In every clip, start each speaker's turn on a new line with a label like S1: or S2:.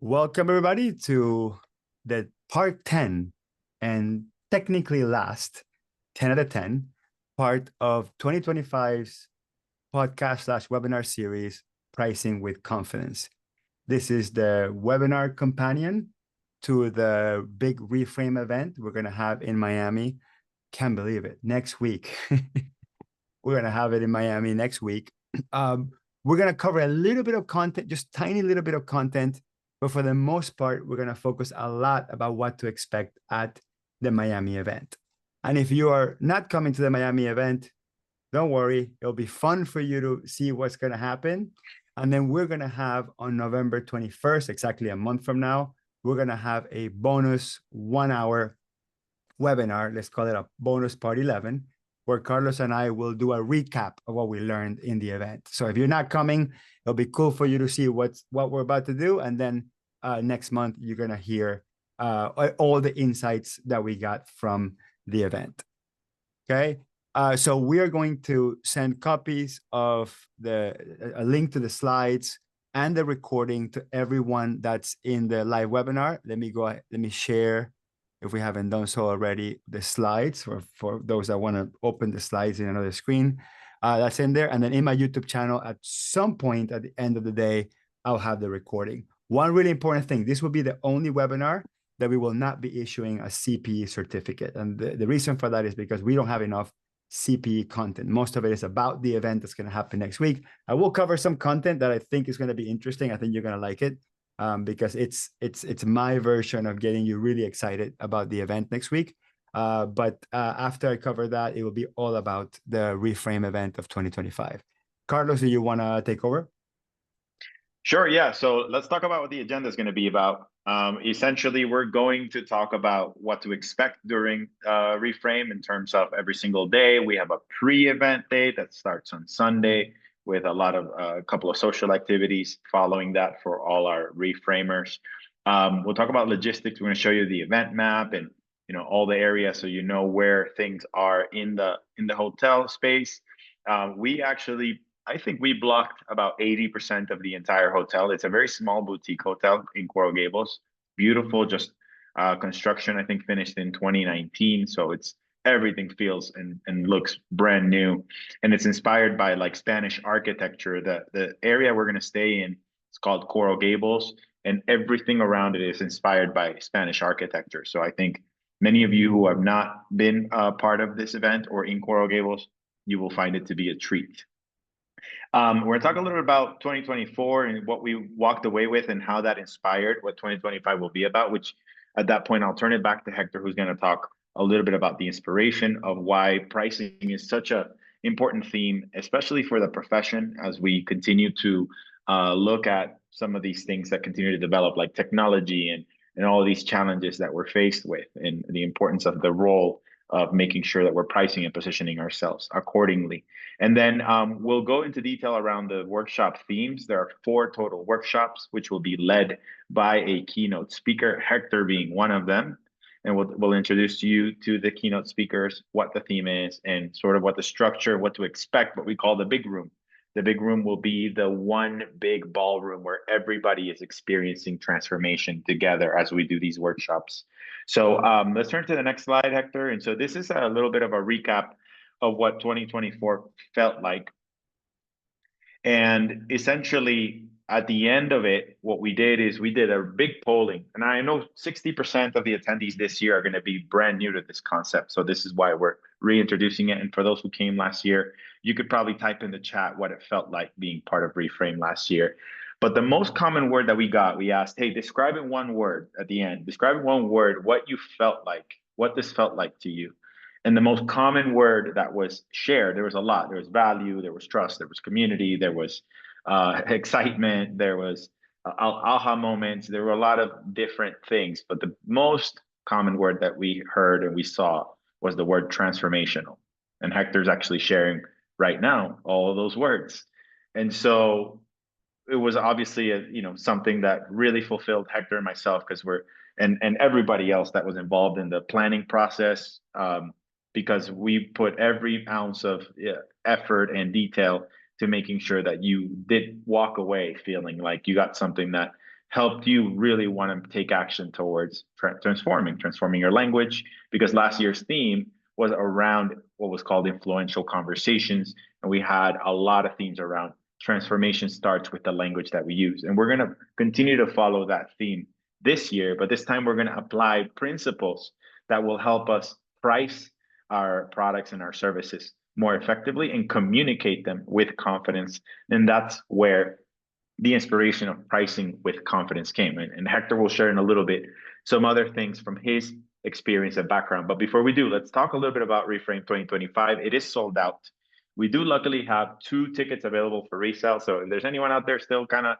S1: Welcome, everybody, to the part 10 and technically last 10 out of 10 part of 2025's podcast slash webinar series, Pricing with Confidence. This is the webinar companion to the big Reframe event we're going to have in Miami. Can't believe it. Next week. We're going to have it in Miami next week. We're going to cover a little bit of content, just tiny little bit of content. But for the most part, we're going to focus a lot about what to expect at the Miami event. And if you are not coming to the Miami event, don't worry. It'll be fun for you to see what's going to happen. And then we're going to have on November 21st, exactly a month from now, we're going to have a bonus 1 hour webinar. Let's call it a bonus part 11, where Carlos and I will do a recap of what we learned in the event. So if you're not coming, it'll be cool for you to see what we're about to do. And then next month, you're going to hear all the insights that we got from the event. Okay. So we are going to send copies of a link to the slides and the recording to everyone that's in the live webinar. Let me share, if we haven't done so already, the slides for those that want to open the slides in another screen. That's in there. And then in my YouTube channel, at some point at the end of the day, I'll have the recording. One really important thing, this will be the only webinar that we will not be issuing a CPE certificate. And the reason for that is because we don't have enough CPE content. Most of it is about the event that's going to happen next week. I will cover some content that I think is going to be interesting. I think you're going to like it. Because it's my version of getting you really excited about the event next week. But after I cover that, it will be all about the Reframe event of 2025. Carlos, do you want to take over?
S2: Sure, yeah. So let's talk about what the agenda is going to be about. Essentially, we're going to talk about what to expect during Reframe in terms of every single day. We have a pre-event day that starts on Sunday with a couple of social activities following that for all our reframers. We'll talk about logistics. We're going to show you the event map and all the areas so you know where things are in the hotel space. I think we blocked about 80% of the entire hotel. It's a very small boutique hotel in Coral Gables. Beautiful, just construction, I think, finished in 2019. So everything feels and looks brand new. And it's inspired by like Spanish architecture. The area we're going to stay in is called Coral Gables, and everything around it is inspired by Spanish architecture. So I think many of you who have not been part of this event or in Coral Gables, you will find it to be a treat. We're going to talk a little bit about 2024 and what we walked away with and how that inspired what 2025 will be about, which at that point, I'll turn it back to Hector, who's going to talk a little bit about the inspiration of why pricing is such an important theme, especially for the profession as we continue to look at some of these things that continue to develop, like technology and all of these challenges that we're faced with, and the importance of the role of making sure that we're pricing and positioning ourselves accordingly. And then we'll go into detail around the workshop themes. There are 4 total workshops, which will be led by a keynote speaker, Hector being one of them. And we'll introduce you to the keynote speakers, what the theme is, and sort of what the structure, what to expect, what we call the big room. The big room will be the one big ballroom where everybody is experiencing transformation together as we do these workshops. So let's turn to the next slide, Hector. And so this is a little bit of a recap of what 2024 felt like. And essentially, at the end of it, what we did is we did a big polling. And I know 60% of the attendees this year are going to be brand new to this concept. So this is why we're reintroducing it. And for those who came last year, you could probably type in the chat what it felt like being part of Reframe last year. But the most common word that we asked, hey, describe in one word at the end. Describe in one word what you felt like, what this felt like to you. And the most common word that was shared, there was a lot. There was value, there was trust, there was community, there was excitement, there was aha moments. There were a lot of different things, but the most common word that we heard and we saw was the word transformational. And Hector's actually sharing right now all of those words. And so it was obviously something that really fulfilled Hector and myself, because and everybody else that was involved in the planning process, because we put every ounce of effort and detail to making sure that you did walk away feeling like you got something that helped you really want to take action towards transforming your language, because last year's theme was around what was called influential conversations. And we had a lot of themes around transformation starts with the language that we use. And we're going to continue to follow that theme this year, but this time we're going to apply principles that will help us price our products and our services more effectively and communicate them with confidence. And that's where the inspiration of pricing with confidence came. And Hector will share in a little bit some other things from his experience and background. But before we do, let's talk a little bit about Reframe 2025. It is sold out. We do luckily have 2 tickets available for resale. So if there's anyone out there still kind of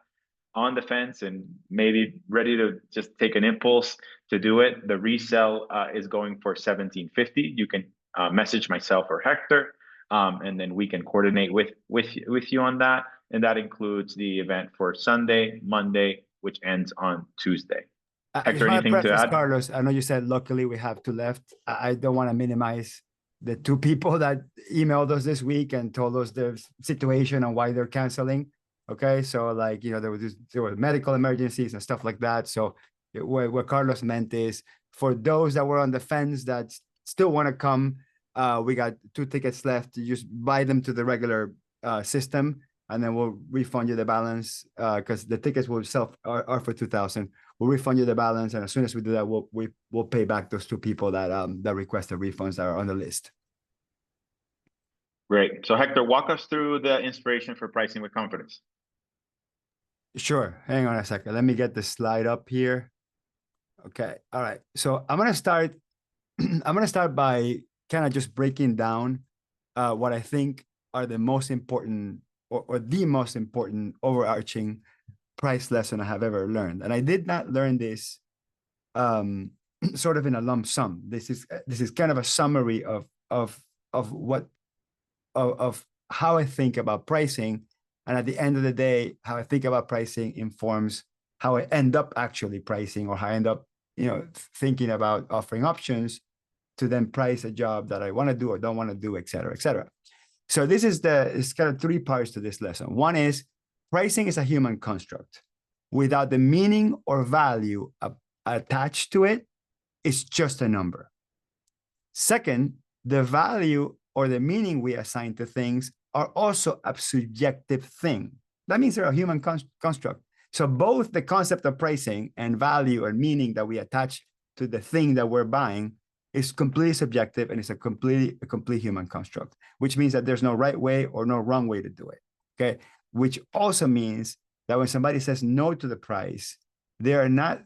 S2: on the fence and maybe ready to just take an impulse to do it, the resale is going for $17.50. You can message myself or Hector, and then we can coordinate with you on that. And that includes the event for Sunday, Monday, which ends on Tuesday.
S1: I
S2: Hector,
S1: just want to
S2: anything to
S1: preface,
S2: add?
S1: Carlos, I know you said luckily we have 2 left. I don't want to minimize the 2 people that emailed us this week and told us their situation and why they're canceling. Okay, so like, you know, there were medical emergencies and stuff like that. So what Carlos meant is for those that were on the fence that still want to come, we got 2 tickets left. You just buy them to the regular system, and then we'll refund you the balance because the tickets will are for 2,000. We'll refund you the balance, and as soon as we do that, we'll pay back those 2 people that requested refunds that are on the list.
S2: Great. So Hector, walk us through the inspiration for pricing with confidence.
S1: Sure. Hang on a second. Let me get the slide up here. Okay. All right. So I'm gonna start. I'm gonna start by kind of just breaking down what I think are the most important or the most important overarching price lesson I have ever learned. And I did not learn this sort of in a lump sum. This is kind of a summary of how I think about pricing. And at the end of the day, how I think about pricing informs how I end up actually pricing, or how I end up, you know, thinking about offering options to then price a job that I want to do or don't want to do, et cetera, et cetera. So it's kind of 3 parts to this lesson. One is pricing is a human construct. Without the meaning or value attached to it, it's just a number. Second, the value or the meaning we assign to things are also a subjective thing. That means they're a human construct. So both the concept of pricing and value or meaning that we attach to the thing that we're buying is completely subjective, and it's a complete human construct, which means that there's no right way or no wrong way to do it. Okay, which also means that when somebody says no to the price, they are not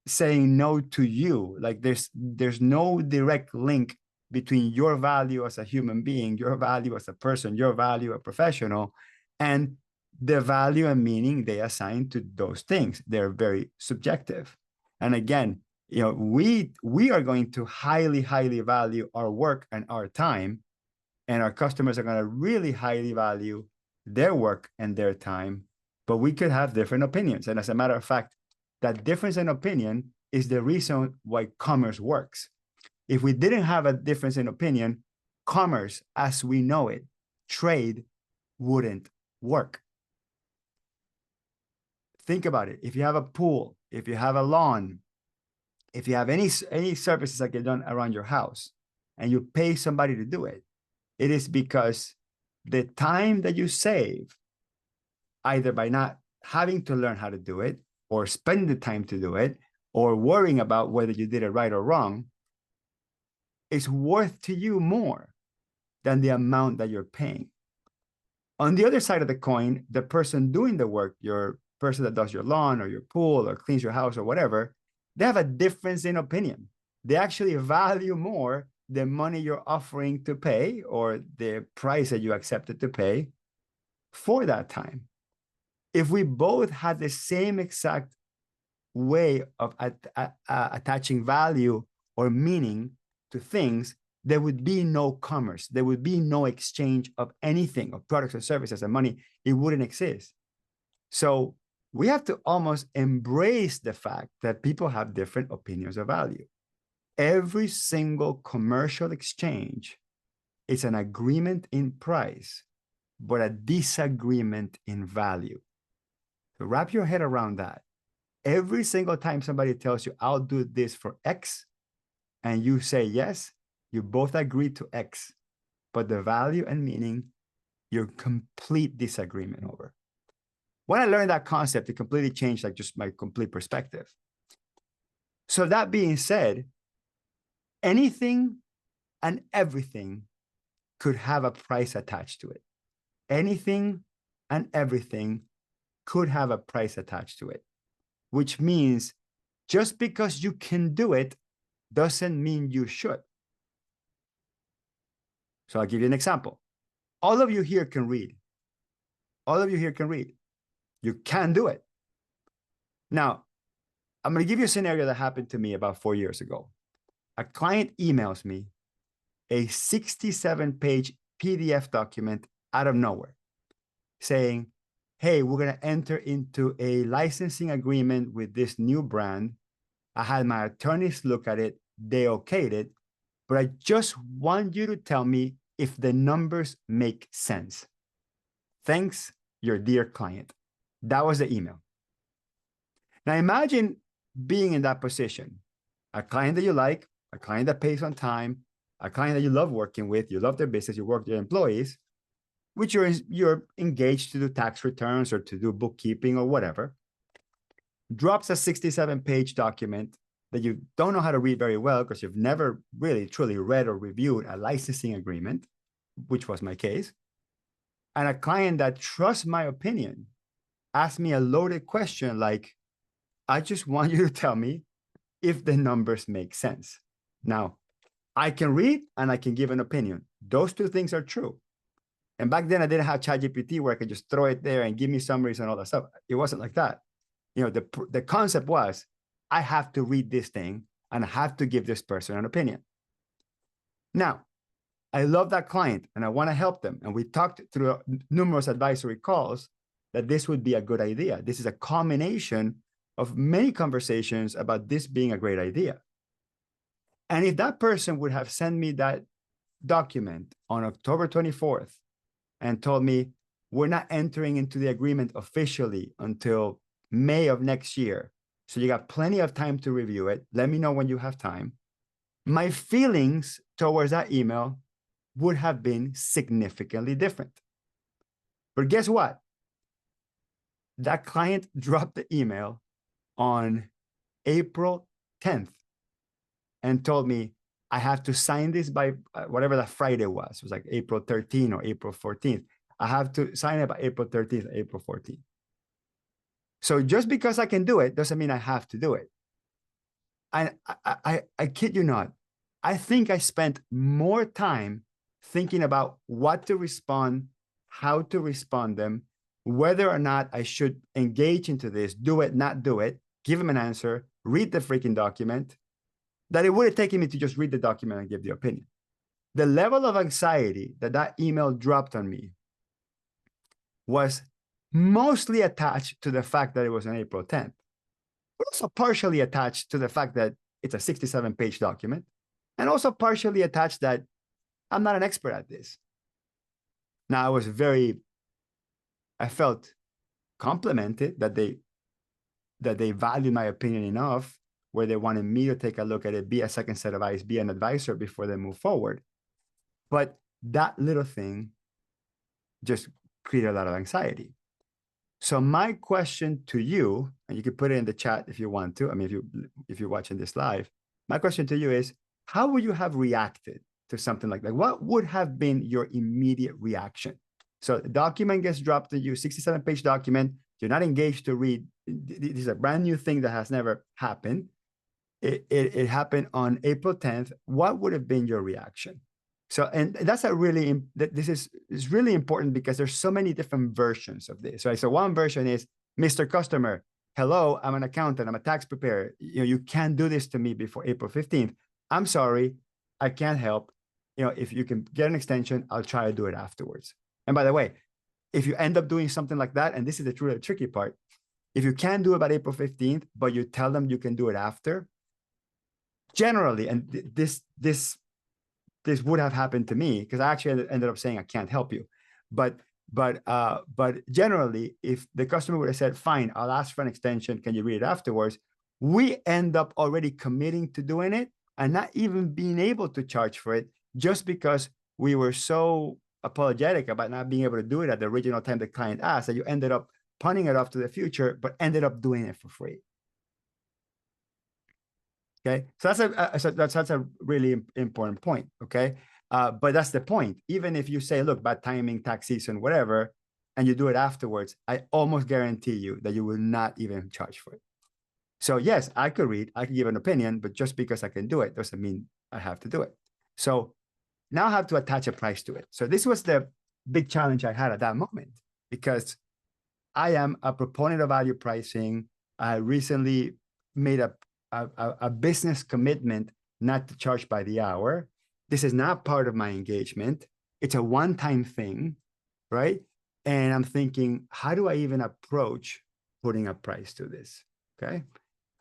S1: saying no to you. Like there's no direct link between your value as a human being, your value as a person, your value as a professional, and the value and meaning they assign to those things. They're very subjective. And again, you know, we are going to highly value our work and our time, and our customers are going to really highly value their work and their time, but we could have different opinions. And as a matter of fact, that difference in opinion is the reason why commerce works. If we didn't have a difference in opinion, commerce as we know it, trade, wouldn't work. Think about it. If you have a pool, if you have a lawn, if you have any services that get done around your house and you pay somebody to do it, it is because the time that you save, either by not having to learn how to do it, or spend the time to do it, or worrying about whether you did it right or wrong, is worth to you more than the amount that you're paying. On the other side of the coin, the person doing the work, your person that does your lawn or your pool or cleans your house or whatever, they have a difference in opinion. They actually value more the money you're offering to pay, or the price that you accepted to pay for that time. If we both had the same exact way of attaching value or meaning to things, there would be no commerce. There would be no exchange of anything, of products or services and money. It wouldn't exist. So we have to almost embrace the fact that people have different opinions of value. Every single commercial exchange is an agreement in price, but a disagreement in value. So wrap your head around that. Every single time somebody tells you, I'll do this for X, and you say yes, you both agree to X, but the value and meaning, you're complete disagreement over. When I learned that concept, it completely changed like just my complete perspective. So that being said, anything and everything could have a price attached to it. Anything and everything could have a price attached to it, which means just because you can do it doesn't mean you should. So I'll give you an example. All of you here can read. All of you here can read. You can do it. Now, I'm going to give you a scenario that happened to me about 4 years ago. A client emails me a 67-page PDF document out of nowhere saying, hey, we're going to enter into a licensing agreement with this new brand. I had my attorneys look at it. They okayed it. But I just want you to tell me if the numbers make sense. Thanks, your dear client. That was the email. Now imagine being in that position. A client that you like, a client that pays on time, a client that you love working with, you love their business, you work with their employees, which you're engaged to do tax returns or to do bookkeeping or whatever, drops a 67-page document that you don't know how to read very well because you've never really truly read or reviewed a licensing agreement, which was my case, and a client that trusts my opinion asked me a loaded question like, I just want you to tell me if the numbers make sense. Now, I can read and I can give an opinion. Those two things are true. And back then I didn't have ChatGPT where I could just throw it there and give me summaries and all that stuff. It wasn't like that. You know, the concept was, I have to read this thing and I have to give this person an opinion. Now, I love that client and I want to help them. And we talked through numerous advisory calls that this would be a good idea. This is a combination of many conversations about this being a great idea. And if that person would have sent me that document on October 24th and told me, we're not entering into the agreement officially until May of next year, so you got plenty of time to review it. Let me know when you have time. My feelings towards that email would have been significantly different. But guess what? That client dropped the email on April 10th and told me I have to sign this by whatever that Friday was. It was like April 13th or April 14th. I have to sign it by April 13th, April 14th. So just because I can do it doesn't mean I have to do it. I kid you not. I think I spent more time thinking about what to respond, how to respond them, whether or not I should engage into this, do it, not do it, give them an answer, read the freaking document, that it would have taken me to just read the document and give the opinion. The level of anxiety that email dropped on me was mostly attached to the fact that it was on April 10th, but also partially attached to the fact that it's a 67-page document, and also partially attached that I'm not an expert at this. Now, I felt complimented that they valued my opinion enough where they wanted me to take a look at it, be a second set of eyes, be an advisor before they move forward. But that little thing just created a lot of anxiety. So my question to you, and you can put it in the chat if you want to, I mean, if you're watching this live, my question to you is, how would you have reacted to something like that? What would have been your immediate reaction? So the document gets dropped to you, 67-page document. You're not engaged to read. This is a brand new thing that has never happened. It happened on April 10th. What would have been your reaction? So, and that's this is really important because there's so many different versions of this, right? So one version is, Mr. Customer, hello, I'm an accountant, I'm a tax preparer. You can't do this to me before April 15th. I'm sorry, I can't help. If you can get an extension, I'll try to do it afterwards. And by the way, if you end up doing something like that, and this is the really tricky part, if you can't do it by April 15th, but you tell them you can do it after, generally, and this would have happened to me because I actually ended up saying I can't help you. But But generally, if the customer would have said, fine, I'll ask for an extension, can you read it afterwards? We end up already committing to doing it and not even being able to charge for it just because we were so apologetic about not being able to do it at the original time the client asked that you ended up punting it off to the future, but ended up doing it for free. Okay, so that's a really important point. Okay, but that's the point. Even if you say, look, bad timing, tax season, whatever, and you do it afterwards, I almost guarantee you that you will not even charge for it. So yes, I could read, I could give an opinion, but just because I can do it doesn't mean I have to do it. So now I have to attach a price to it. So this was the big challenge I had at that moment, because I am a proponent of value pricing. I recently made a business commitment not to charge by the hour. This is not part of my engagement. It's a one-time thing, right? And I'm thinking, how do I even approach putting a price to this? Okay.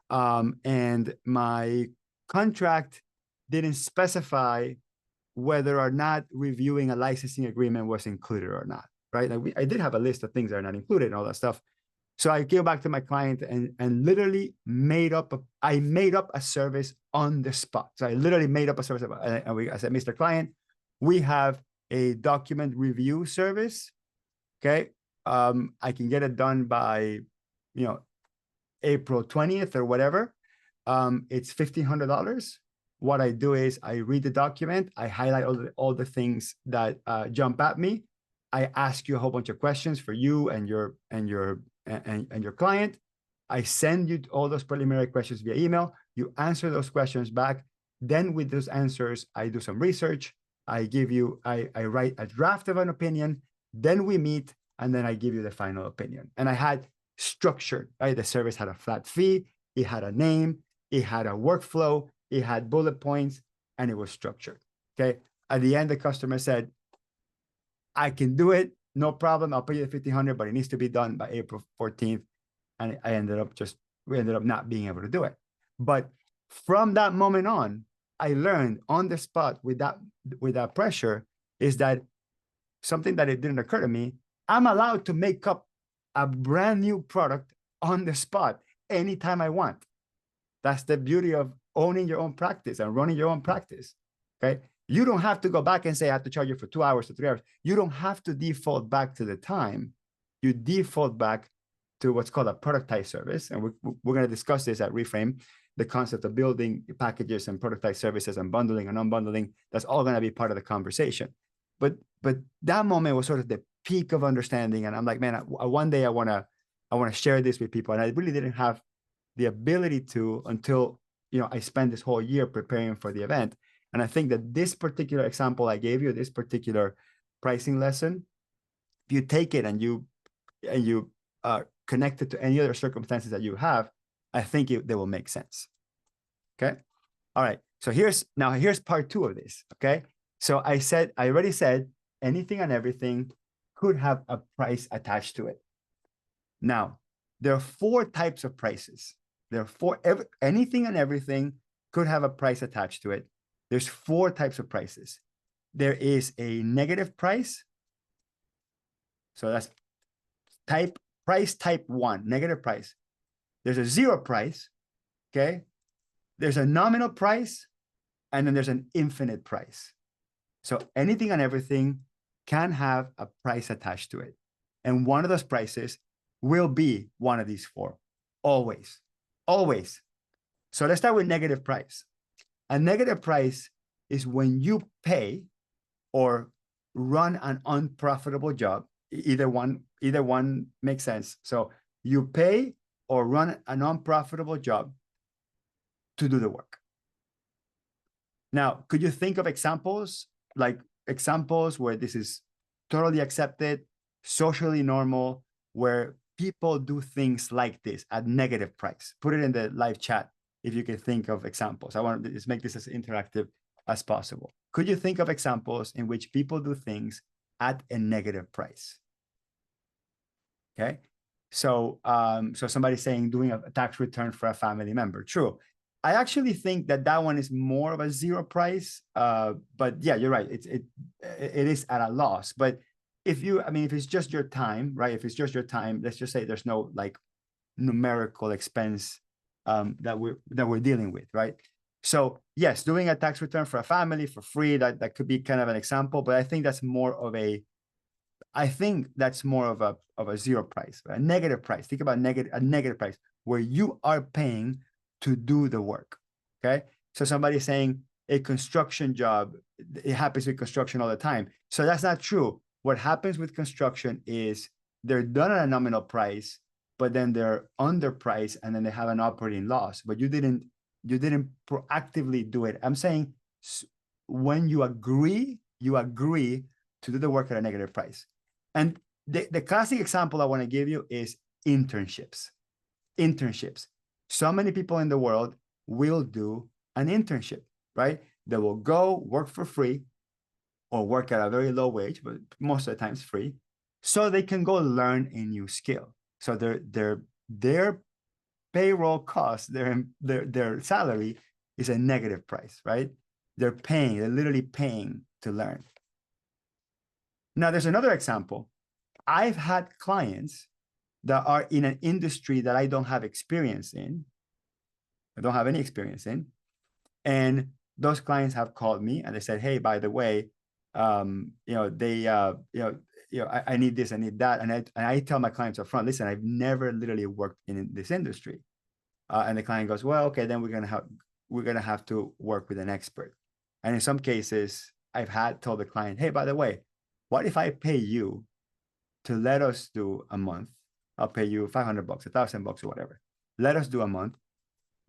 S1: And my contract didn't specify whether or not reviewing a licensing agreement was included or not, right? Like I did have a list of things that are not included and all that stuff. So I go back to my client and literally made up a service on the spot. So I literally made up a service. I said, Mr. Client, we have a document review service. Okay. I can get it done by, April 20th or whatever. It's $1,500. What I do is I read the document, I highlight all the things that jump at me. I ask you a whole bunch of questions for you and your client. I send you all those preliminary questions via email. You answer those questions back. Then with those answers, I do some research. I write a draft of an opinion. Then we meet, and then I give you the final opinion. And I had structured, right? The service had a flat fee. It had a name. It had a workflow. It had bullet points, and it was structured. Okay. At the end, the customer said, I can do it. No problem. I'll pay you the $1,500, but it needs to be done by April 14th. And we ended up not being able to do it. But from that moment on, I learned on the spot with that pressure is that something that it didn't occur to me. I'm allowed to make up a brand new product on the spot anytime I want. That's the beauty of owning your own practice and running your own practice. Okay. You don't have to go back and say, I have to charge you for 2 hours or 3 hours. You don't have to default back to the time. You default back to what's called a productized service. And we're going to discuss this at Reframe, the concept of building packages and productized services and bundling and unbundling. That's all going to be part of the conversation. But that moment was sort of the peak of understanding. And I'm like, man, one day I want to share this with people. And I really didn't have the ability to until, I spent this whole year preparing for the event. And I think that this particular example I gave you, this particular pricing lesson, if you take it and you connect it to any other circumstances that you have, I think they will make sense. Okay. All right. So here's part 2 of this. Okay. So I already said anything and everything could have a price attached to it. Now, there are 4 types of prices. Anything and everything could have a price attached to it. There's 4 types of prices. There is a negative price. So that's price type 1, negative price. There's a 0 price. Okay. There's a nominal price, and then there's an infinite price. So anything and everything can have a price attached to it. And one of those prices will be one of these 4. Always. Always. So let's start with negative price. A negative price is when you pay or run an unprofitable job. Either one makes sense. So you pay or run an unprofitable job to do the work. Now, could you think of examples where this is totally accepted, socially normal, where people do things like this at negative price? Put it in the live chat if you can think of examples. I want to just make this as interactive as possible. Could you think of examples in which people do things at a negative price? Okay. So somebody's saying doing a tax return for a family member. True. I actually think that one is more of a 0 price. But yeah, you're right. It is at a loss. But if you, I mean, if it's just your time, right? If it's just your time, let's just say there's no like numerical expense that we're dealing with, right? So yes, doing a tax return for a family for free, that could be kind of an example, but I think that's more of a, I think that's more of a zero price, a negative price. Think about a negative price where you are paying to do the work. Okay. So somebody's saying a construction job, it happens with construction all the time. So that's not true. What happens with construction is they're done at a nominal price, but then they're underpriced and then they have an operating loss. But you didn't proactively do it. I'm saying when you agree to do the work at a negative price. And the classic example I want to give you is internships. Internships. So many people in the world will do an internship, right? They will go work for free or work at a very low wage, but most of the time it's free, so they can go learn a new skill. So their payroll cost, their salary is a negative price, right? They're literally paying to learn. Now, there's another example. I've had clients that are in an industry that I don't have experience in. I don't have any experience in. And those clients have called me and they said, hey, by the way, I need this, I need that. And I tell my clients up front, listen, I've never literally worked in this industry. And the client goes, well, okay, then we're gonna have to work with an expert. And in some cases, I've had told the client, hey, by the way, what if I pay you to let us do a month? I'll pay you $500, $1,000 or whatever. Let us do a month,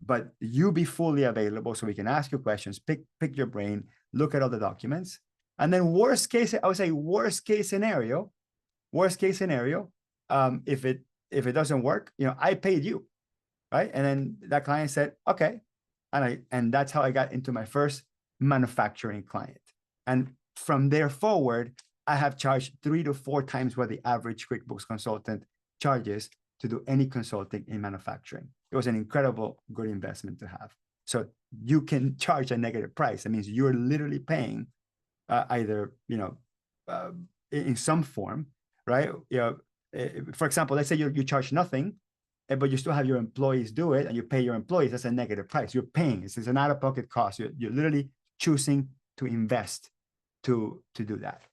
S1: but you be fully available so we can ask you questions, pick your brain, look at all the documents. And then worst case, I would say worst case scenario, if it doesn't work, I paid you, right? And then that client said, okay. And that's how I got into my first manufacturing client. And from there forward, I have charged 3 to 4 times what the average QuickBooks consultant charges to do any consulting in manufacturing. It was an incredible good investment to have. So you can charge a negative price. That means you're literally paying either, in some form, right? For example, let's say you charge nothing, but you still have your employees do it and you pay your employees. That's a negative price. You're paying. It's an out-of-pocket cost. You're literally choosing to invest to do that.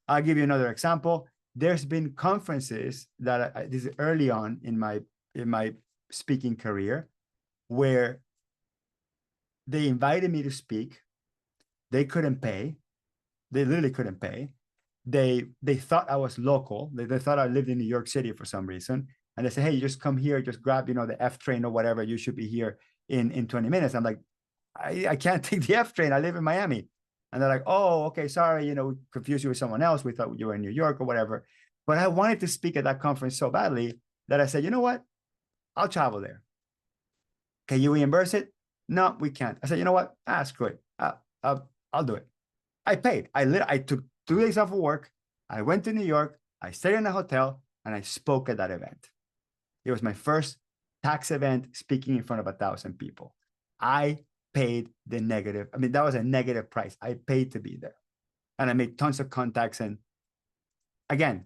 S1: I'll give you another example. There's been conferences that this is early on in my speaking career where they invited me to speak. They couldn't pay. They literally couldn't pay. They thought I was local. They thought I lived in New York City for some reason. And they said, hey, you just come here, just grab, the F train or whatever. You should be here in 20 minutes. I'm like, I can't take the F train. I live in Miami. And they're like, oh, okay, sorry, we confused you with someone else. We thought you were in New York or whatever. But I wanted to speak at that conference so badly that I said, you know what? I'll travel there. Can you reimburse it? No, we can't. I said, you know what? Screw it. I'll do it. I paid. I took 2 days off of work. I went to New York. I stayed in a hotel and I spoke at that event. It was my first tax event speaking in front of 1,000 people. I paid the negative. I mean, that was a negative price. I paid to be there. And I made tons of contacts. And again,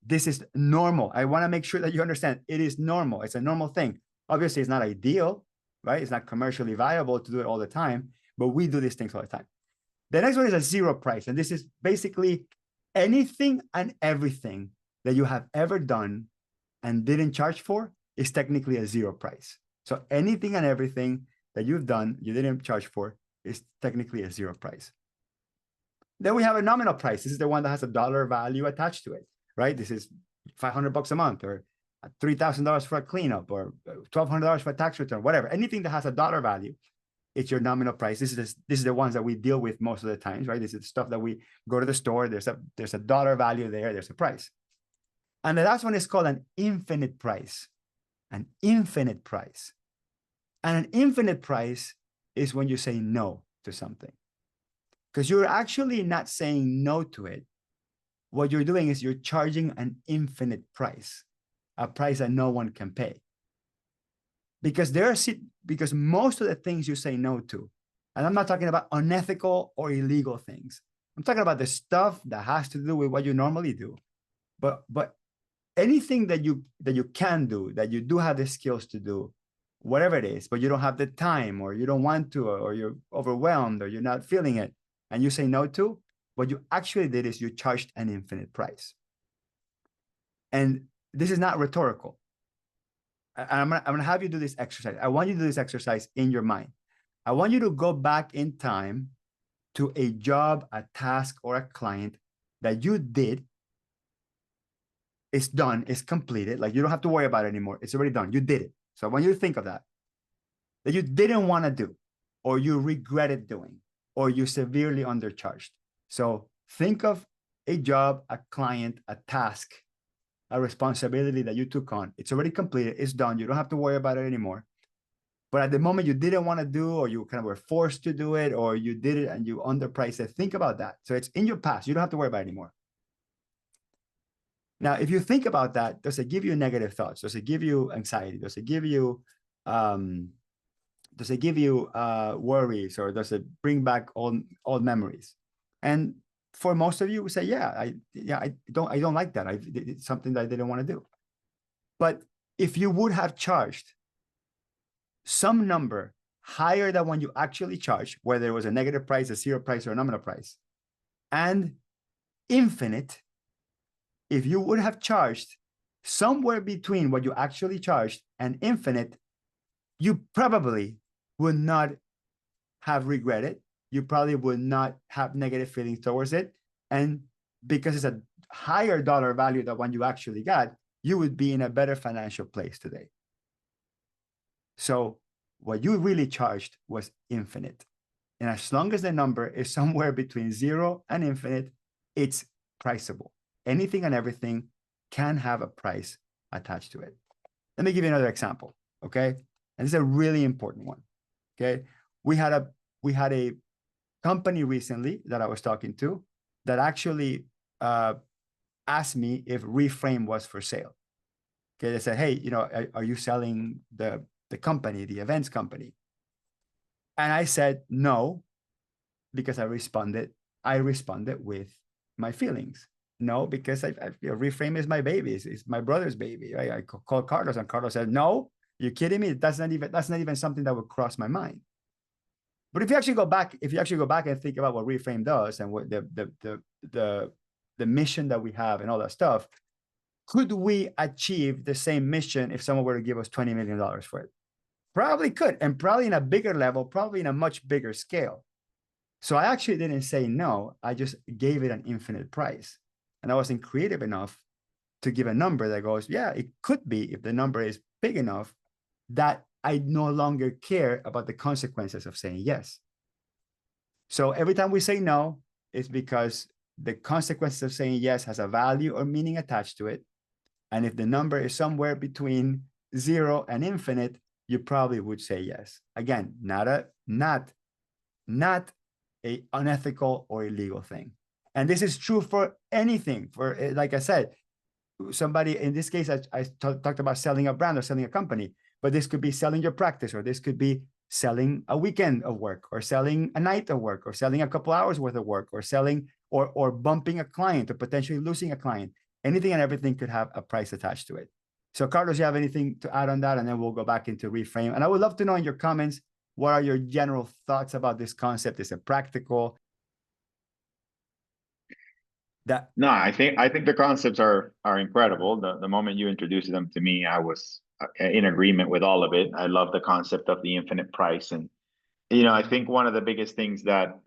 S1: this is normal. I want to make sure that you understand it is normal. It's a normal thing. Obviously, it's not ideal, right? It's not commercially viable to do it all the time, but we do these things all the time. The next one is a zero price. And this is basically anything and everything that you have ever done and didn't charge for is technically a zero price. So anything and everything that you've done, you didn't charge for, is technically a zero price. Then we have a nominal price. This is the one that has a dollar value attached to it, right? This is $500 a month or $3,000 for a cleanup or $1,200 for a tax return, whatever. Anything that has a dollar value, it's your nominal price. This is the ones that we deal with most of the times, right? This is the stuff that we go to the store. There's a dollar value there. There's a price. And the last one is called an infinite price. An infinite price. And an infinite price is when you say no to something. Because you're actually not saying no to it. What you're doing is you're charging an infinite price, a price that no one can pay. Because most of the things you say no to, and I'm not talking about unethical or illegal things. I'm talking about the stuff that has to do with what you normally do. But anything that you can do, that you do have the skills to do, whatever it is, but you don't have the time, or you don't want to, or you're overwhelmed, or you're not feeling it, and you say no to, what you actually did is you charged an infinite price. And this is not rhetorical. I'm gonna have you do this exercise. I want you to do this exercise in your mind. I want you to go back in time to a job, a task, or a client that you did. It's done, it's completed. Like, you don't have to worry about it anymore. It's already done. You did it. So I want you to think of that you didn't want to do, or you regretted doing, or you severely undercharged. So think of a job, a client, a task, a responsibility that you took on. It's already completed. It's done. You don't have to worry about it anymore. But at the moment you didn't want to do, or you kind of were forced to do it, or you did it and you underpriced it, think about that. So it's in your past. You don't have to worry about it anymore. Now, if you think about that, does it give you negative thoughts? Does it give you anxiety? Does it give you worries, or does it bring back old memories? And for most of you, we say, yeah, I don't like that. It's something that I didn't want to do. But if you would have charged some number higher than when you actually charge, whether it was a negative price, a zero price, or a nominal price, and infinite, if you would have charged somewhere between what you actually charged and infinite, you probably would not have regretted. You probably would not have negative feelings towards it. And because it's a higher dollar value than what you actually got, you would be in a better financial place today. So what you really charged was infinite. And as long as the number is somewhere between 0 and infinite, it's priceable. Anything and everything can have a price attached to it. Let me give you another example, okay? And this is a really important one, okay? We had a company recently that I was talking to that actually asked me if Reframe was for sale. Okay, they said, hey, are you selling the company, the events company? And I said no, because I responded with my feelings. No, because Reframe is my baby. It's my brother's baby. Right? I called Carlos, and Carlos said, no, you're kidding me? That's not even something that would cross my mind. But if you actually go back and think about what Reframe does, and what the mission that we have and all that stuff, could we achieve the same mission if someone were to give us $20 million for it? Probably could, and probably in a bigger level, probably in a much bigger scale. So I actually didn't say no. I just gave it an infinite price. And I wasn't creative enough to give a number that goes, yeah, it could be, if the number is big enough, that I no longer care about the consequences of saying yes. So every time we say no, it's because the consequences of saying yes has a value or meaning attached to it. And if the number is somewhere between 0 and infinite, you probably would say yes. Again, not a unethical or illegal thing. And this is true for anything. For, like I said, somebody, in this case, I talked about selling a brand or selling a company, but this could be selling your practice, or this could be selling a weekend of work, or selling a night of work, or selling a couple hours worth of work, or selling or bumping a client, or potentially losing a client. Anything and everything could have a price attached to it. So Carlos, you have anything to add on that? And then we'll go back into Reframe. And I would love to know in your comments, what are your general thoughts about this concept? Is it practical?
S2: No, I think the concepts are incredible. The moment you introduced them to me, I was in agreement with all of it. I love the concept of the infinite price. And I think one of the biggest things that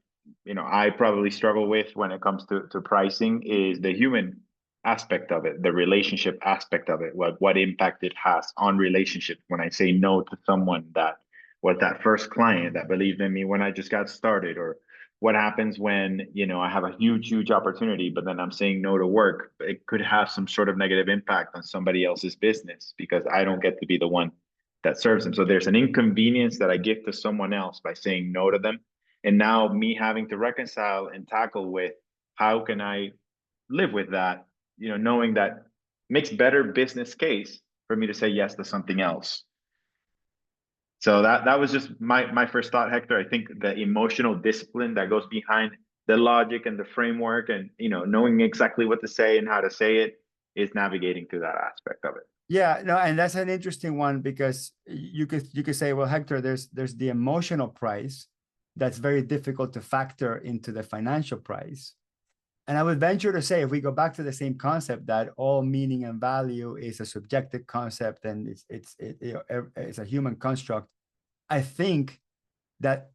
S2: I probably struggle with when it comes to pricing is the human aspect of it, the relationship aspect of it, what impact it has on relationship. When I say no to someone that was that first client that believed in me when I just got started, or what happens when I have a huge opportunity, but then I'm saying no to work. It could have some sort of negative impact on somebody else's business because I don't get to be the one that serves them. So there's an inconvenience that I give to someone else by saying no to them. And now me having to reconcile and tackle with, how can I live with that, knowing that makes better business case for me to say yes to something else. So that was just my first thought, Hector. I think the emotional discipline that goes behind the logic and the framework, and knowing exactly what to say and how to say it is navigating through that aspect of it.
S1: Yeah, no, and that's an interesting one because you could say, well, Hector, there's the emotional price that's very difficult to factor into the financial price. And I would venture to say, if we go back to the same concept, that all meaning and value is a subjective concept and it's a human construct. I think that,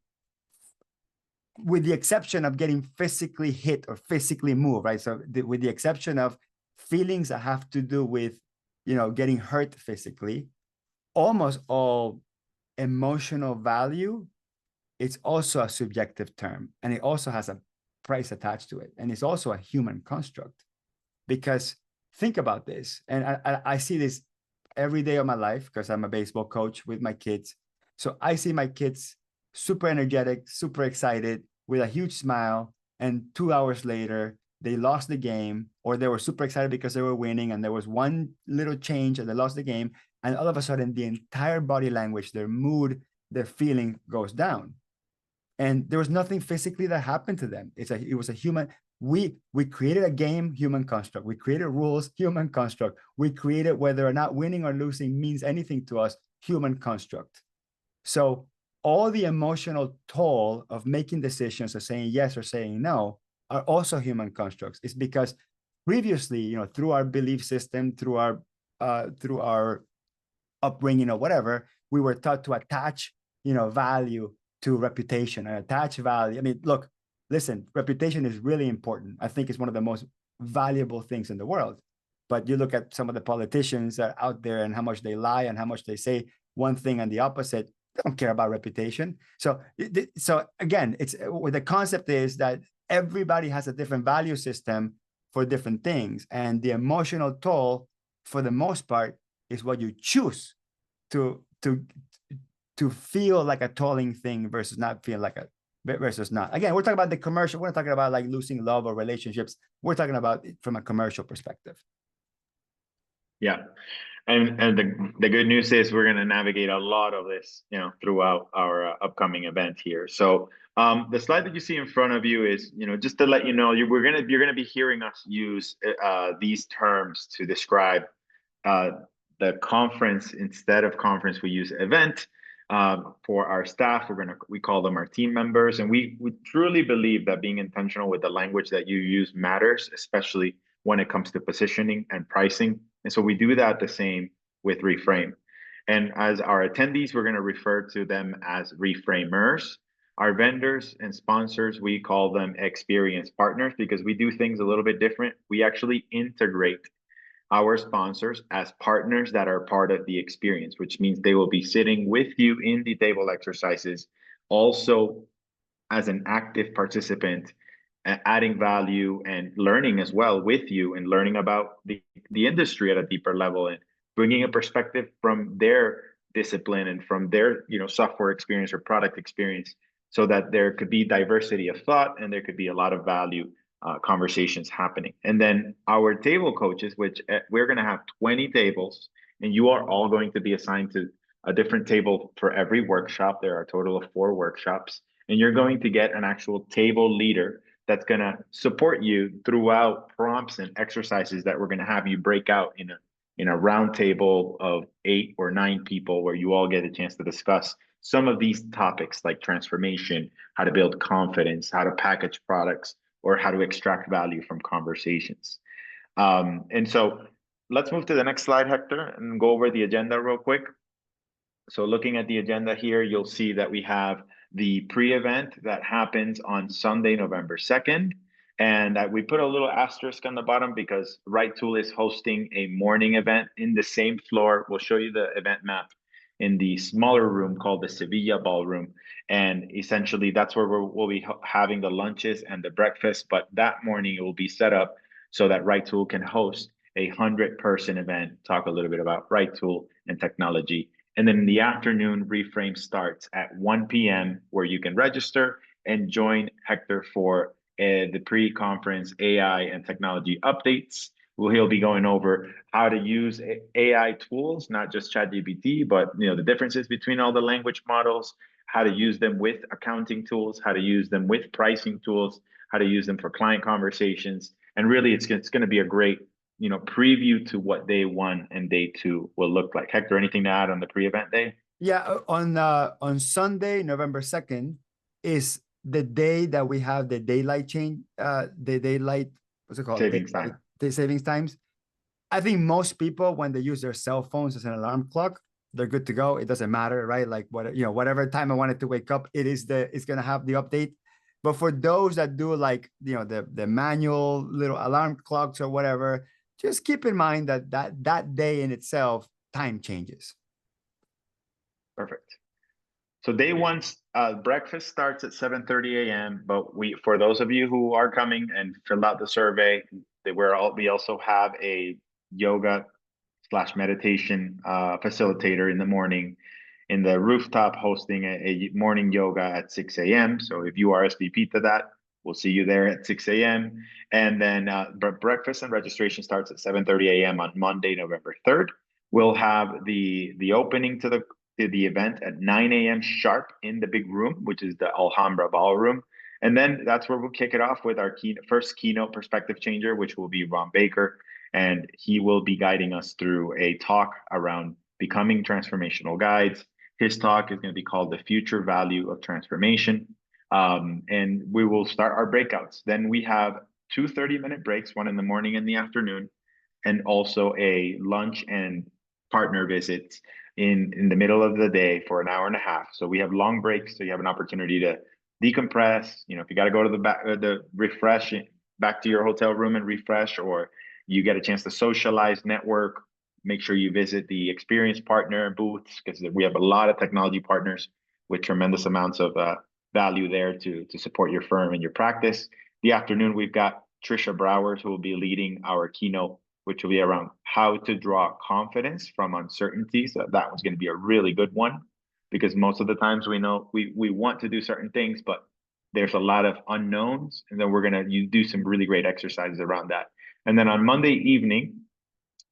S1: with the exception of getting physically hit or physically moved, right? So with the exception of feelings that have to do with, getting hurt physically, almost all emotional value, it's also a subjective term, and it also has a price attached to it, and it's also a human construct. Because think about this, and I see this every day of my life because I'm a baseball coach with my kids. So I see my kids super energetic, super excited, with a huge smile, and 2 hours later they lost the game, or they were super excited because they were winning, and there was one little change and they lost the game, and all of a sudden the entire body language, their mood, their feeling goes down. And there was nothing physically that happened to them. It was a human. We created a game, human construct. We created rules, human construct. We created whether or not winning or losing means anything to us, human construct. So all the emotional toll of making decisions, or saying yes or saying no, are also human constructs. It's because previously, through our belief system, through our upbringing or whatever, we were taught to attach, value to reputation, and attach value. I mean, look, listen, reputation is really important. I think it's one of the most valuable things in the world. But you look at some of the politicians that are out there and how much they lie and how much they say one thing and the opposite. They don't care about reputation. So again, it's what the concept is, that everybody has a different value system for different things, and the emotional toll, for the most part, is what you choose to feel like a tolling thing versus not feel like a versus not. Again, we're talking about the commercial. We're not talking about like losing love or relationships. We're talking about it from a commercial perspective.
S2: Yeah. And the good news is we're going to navigate a lot of this, throughout our upcoming event here. So the slide that you see in front of you is, just to let you know, you're going to be hearing us use these terms to describe the conference. Instead of conference, we use event. For our staff, we call them our team members, and we truly believe that being intentional with the language that you use matters, especially when it comes to positioning and pricing. And so we do that the same with Reframe. And as our attendees, we're going to refer to them as Reframers. Our vendors and sponsors, we call them experience partners, because we do things a little bit different. We actually integrate our sponsors as partners that are part of the experience, which means they will be sitting with you in the table exercises, also as an active participant, adding value and learning as well with you, and learning about the industry at a deeper level, and bringing a perspective from their discipline and from their software experience or product experience, so that there could be diversity of thought and there could be a lot of value conversations happening. And then our table coaches, which we're going to have 20 tables, and you are all going to be assigned to a different table for every workshop. There are a total of 4 workshops, and you're going to get an actual table leader that's going to support you throughout prompts and exercises that we're going to have you break out in a round table of 8 or 9 people, where you all get a chance to discuss some of these topics, like transformation, how to build confidence, how to package products, or how to extract value from conversations. And so let's move to the next slide, Hector, and go over the agenda real quick. So looking at the agenda here, you'll see that we have the pre-event that happens on Sunday, November 2nd. And we put a little asterisk on the bottom because Right Tool is hosting a morning event in the same floor. We'll show you the event map in the smaller room called the Sevilla Ballroom. And essentially that's where we'll be having the lunches and the breakfast. But that morning it will be set up so that Right Tool can host a 100-person event, talk a little bit about Right Tool and technology. And then in the afternoon, Reframe starts at 1 p.m., where you can register and join Hector for the pre-conference AI and technology updates. He'll be going over how to use AI tools, not just ChatGPT, but the differences between all the language models, how to use them with accounting tools, how to use them with pricing tools, how to use them for client conversations. And really, it's going to be a great, preview to what day one and day two will look like. Hector, anything to add on the pre-event day?
S1: Yeah, on Sunday, November 2nd, is the day that we have the daylight change, the daylight, what's it called?
S2: Savings
S1: Daylight,
S2: time.
S1: day savings times. I think most people, when they use their cell phones as an alarm clock, they're good to go. It doesn't matter, right? Like whatever time I wanted to wake up, it's gonna have the update. But for those that do like the manual little alarm clocks or whatever, just keep in mind that day in itself, time changes.
S2: Perfect. So day one, breakfast starts at 7:30 a.m. But for those of you who are coming and fill out the survey, we also have a yoga / meditation facilitator in the morning in the rooftop hosting a morning yoga at 6 a.m. So if you RSVP to that, we'll see you there at 6 a.m. And then breakfast and registration starts at 7:30 a.m. on Monday, November 3rd. We'll have the opening to the event at 9 a.m. sharp in the big room, which is the Alhambra Ballroom. And then that's where we'll kick it off with our first keynote perspective changer, which will be Ron Baker. And he will be guiding us through a talk around becoming transformational guides. His talk is going to be called The Future Value of Transformation. And we will start our breakouts. Then we have two 30-minute breaks, one in the morning and the afternoon, and also a lunch and partner visits in the middle of the day for an hour and a half. So we have long breaks, so you have an opportunity to decompress. If you got to go to the refresh, back to your hotel room and refresh, or you get a chance to socialize, network, make sure you visit the experience partner booths, because we have a lot of technology partners with tremendous amounts of value there to support your firm and your practice. The afternoon, we've got Trisha Browers, who will be leading our keynote, which will be around how to draw confidence from uncertainty. So that one's going to be a really good one, because most of the times we know we want to do certain things, but there's a lot of unknowns. And then we're going to do some really great exercises around that. And then on Monday evening,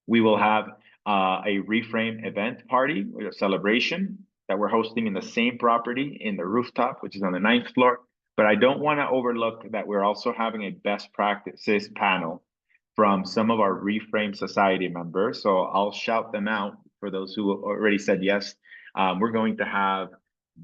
S2: we will have a Reframe event party, a celebration that we're hosting in the same property in the rooftop, which is on the 9th floor. But I don't want to overlook that we're also having a best practices panel from some of our Reframe Society members. So I'll shout them out for those who already said yes. We're going to have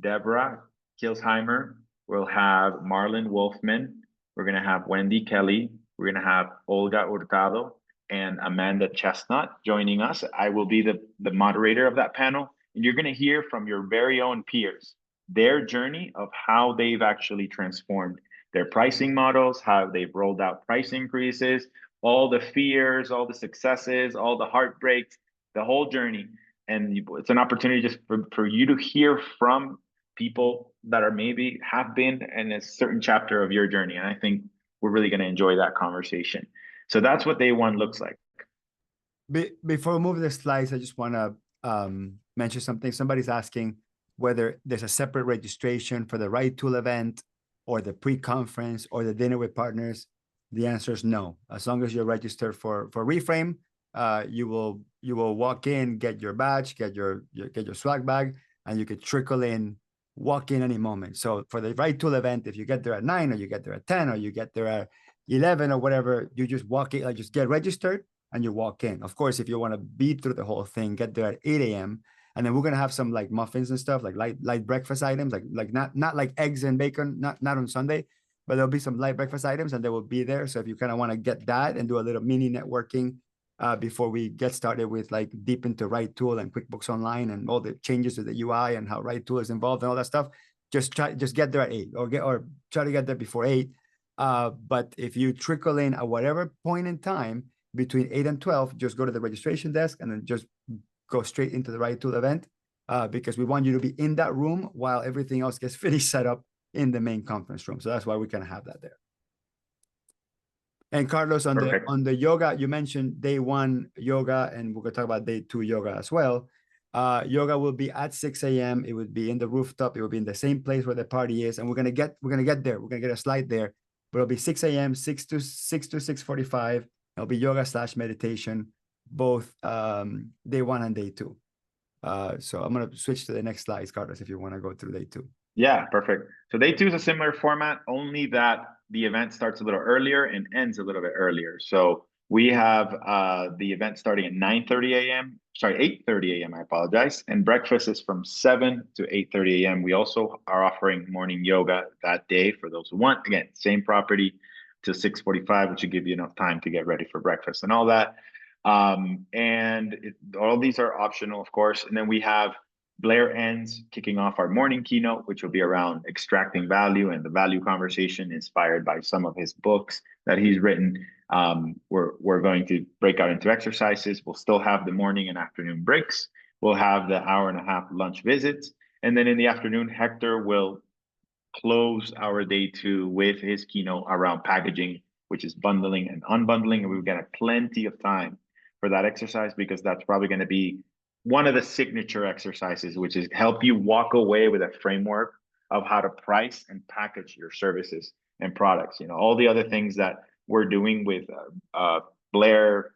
S2: Deborah Kilsheimer. We'll have Marlon Wolfman. We're going to have Wendy Kelly. We're going to have Olga Hurtado and Amanda Chestnut joining us. I will be the moderator of that panel. And you're going to hear from your very own peers, their journey of how they've actually transformed their pricing models, how they've rolled out price increases, all the fears, all the successes, all the heartbreaks, the whole journey. And it's an opportunity just for you to hear from people that are maybe have been in a certain chapter of your journey. And I think we're really going to enjoy that conversation. So that's what day one looks like.
S1: Before we move the slides, I just want to mention something. Somebody's asking whether there's a separate registration for the Right Tool event or the pre-conference or the dinner with partners. The answer is no. As long as you're registered for Reframe, you will walk in, get your badge, get your swag bag, and you could trickle in, walk in any moment. So for the Right Tool event, if you get there at 9 or you get there at 10 or you get there at 11 or whatever, you just walk in, like just get registered and you walk in. Of course, if you want to be through the whole thing, get there at 8 a.m. And then we're gonna have some like muffins and stuff, like light breakfast items, like not like eggs and bacon, not on Sunday, but there'll be some light breakfast items and they will be there. So if you kind of want to get that and do a little mini networking before we get started with like deep into Right Tool and QuickBooks Online and all the changes to the UI and how Right Tool is involved and all that stuff, just get there at 8 or try to get there before 8. But if you trickle in at whatever point in time between 8 and 12, just go to the registration desk and then just go straight into the Right Tool event because we want you to be in that room while everything else gets finished set up in the main conference room. So that's why we can have that there. And Carlos, on the yoga, you mentioned day one yoga, and we're gonna talk about day 2 yoga as well. Yoga will be at 6 a.m. It would be in the rooftop. It will be in the same place where the party is, and we're gonna get there. We're gonna get a slide there, but it'll be 6 a.m. 6 to 6:45. It'll be yoga / meditation, both day 1 and day 2. So I'm gonna switch to the next slides, Carlos, if you want to go through day 2.
S2: Yeah, perfect. So day 2 is a similar format, only that the event starts a little earlier and ends a little bit earlier. So we have the event starting at 9:30 a.m. Sorry, 8:30 a.m. I apologize. And breakfast is from 7 to 8:30 a.m. We also are offering morning yoga that day for those who want. Again, same property to 6:45, which will give you enough time to get ready for breakfast and all that. All these are optional, of course. And then we have Blair ends kicking off our morning keynote, which will be around extracting value and the value conversation inspired by some of his books that he's written. We're going to break out into exercises. We'll still have the morning and afternoon breaks. We'll have the hour and a half lunch visits. And then in the afternoon, Hector will close our day two with his keynote around packaging, which is bundling and unbundling. And we've got plenty of time for that exercise because that's probably going to be one of the signature exercises, which is help you walk away with a framework of how to price and package your services and products. You know, all the other things that we're doing with Blair,